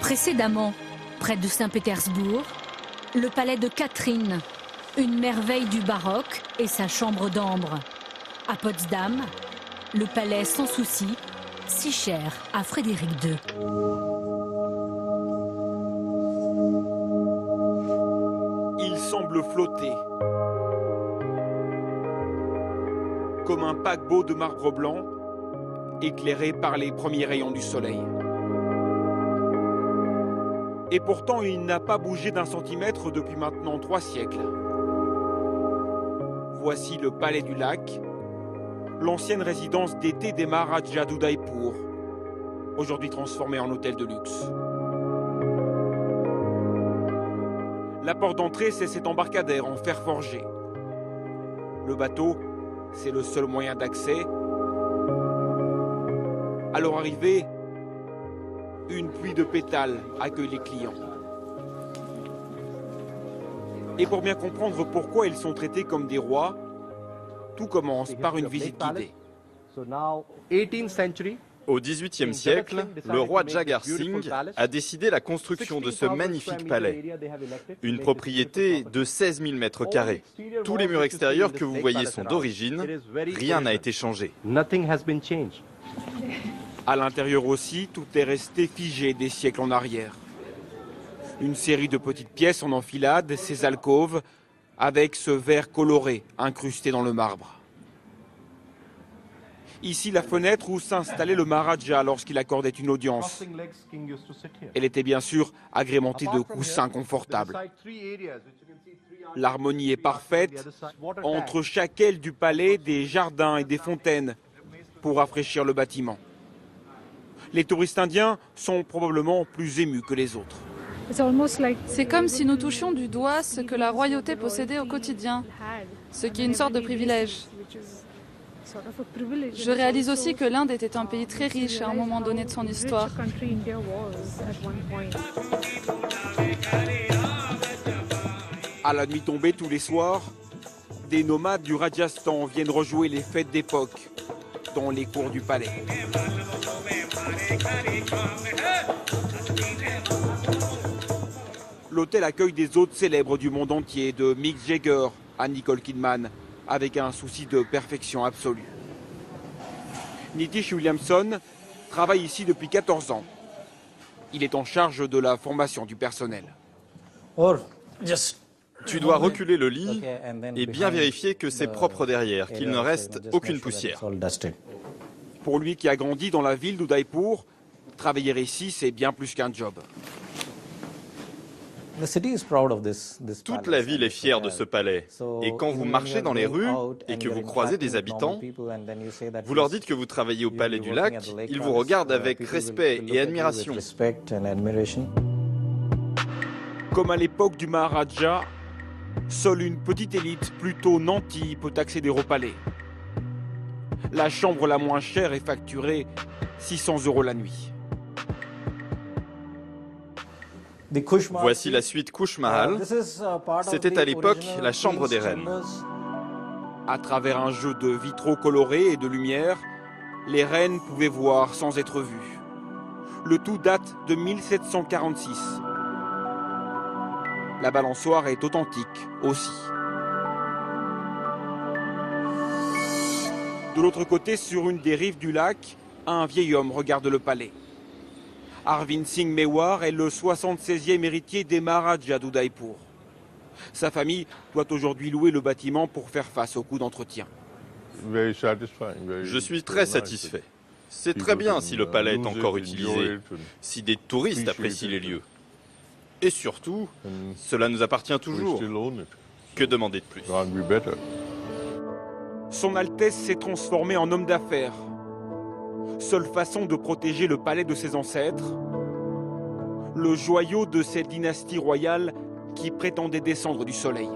Précédemment, près de Saint-Pétersbourg, le palais de Catherine, une merveille du baroque et sa chambre d'ambre. À Potsdam, le palais sans souci, si cher à Frédéric II. Il semble flotter, comme un paquebot de marbre blanc, éclairé par les premiers rayons du soleil. Et pourtant, il n'a pas bougé d'un centimètre depuis maintenant 3 siècles. Voici le palais du lac, l'ancienne résidence d'été des Maharajas d'Udaipur, aujourd'hui transformée en hôtel de luxe. La porte d'entrée, c'est cet embarcadère en fer forgé. Le bateau, c'est le seul moyen d'accès. À leur arrivée, une pluie de pétales accueille les clients. Et pour bien comprendre pourquoi ils sont traités comme des rois, tout commence par une visite guidée. Au XVIIIe siècle, le roi Jagar Singh a décidé la construction de ce magnifique palais. Une propriété de 16 000 mètres carrés. Tous les murs extérieurs que vous voyez sont d'origine, rien n'a été changé. À l'intérieur aussi, tout est resté figé des siècles en arrière. Une série de petites pièces en enfilade, ces alcôves, avec ce verre coloré incrusté dans le marbre. Ici, la fenêtre où s'installait le Maharaja lorsqu'il accordait une audience. Elle était bien sûr agrémentée de coussins confortables. L'harmonie est parfaite. Entre chaque aile du palais, des jardins et des fontaines pour rafraîchir le bâtiment. Les touristes indiens sont probablement plus émus que les autres. C'est comme si nous touchions du doigt ce que la royauté possédait au quotidien, ce qui est une sorte de privilège. Je réalise aussi que l'Inde était un pays très riche à un moment donné de son histoire. À la nuit tombée tous les soirs, des nomades du Rajasthan viennent rejouer les fêtes d'époque dans les cours du palais. L'hôtel accueille des hôtes célèbres du monde entier, de Mick Jagger à Nicole Kidman, avec un souci de perfection absolue. Nitish Williamson travaille ici depuis 14 ans. Il est en charge de la formation du personnel. Tu dois reculer le lit et bien vérifier que c'est propre derrière, qu'il ne reste aucune poussière. Pour lui qui a grandi dans la ville d'Udaipur, travailler ici, c'est bien plus qu'un job. Toute la ville est fière de ce palais. Et quand vous marchez dans les rues et que vous croisez des habitants, vous leur dites que vous travaillez au palais du lac, ils vous regardent avec respect et admiration. Comme à l'époque du Maharaja, seule une petite élite plutôt nantie peut accéder au palais. La chambre la moins chère est facturée 600 € la nuit. Voici la suite Kush Mahal. C'était à l'époque la chambre des reines. À travers un jeu de vitraux colorés et de lumière, les reines pouvaient voir sans être vues. Le tout date de 1746. La balançoire est authentique aussi. De l'autre côté, sur une des rives du lac, un vieil homme regarde le palais. Arvind Singh Mewar est le 76e héritier des Maharajas d'Udaipur. Sa famille doit aujourd'hui louer le bâtiment pour faire face aux coûts d'entretien. Je suis très satisfait. C'est très bien si le palais est encore utilisé, si des touristes apprécient les lieux. Et surtout, cela nous appartient toujours. Que demander de plus? Son Altesse s'est transformé en homme d'affaires. Seule façon de protéger le palais de ses ancêtres, le joyau de cette dynastie royale qui prétendait descendre du soleil.